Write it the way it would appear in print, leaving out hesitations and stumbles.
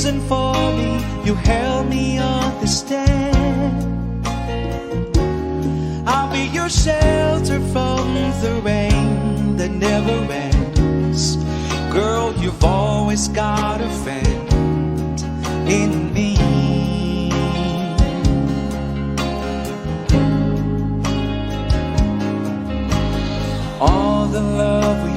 reason for me, you help me understand. I'll be your shelter from the rain that never ends. Girl, you've always got a friend in me. All the love we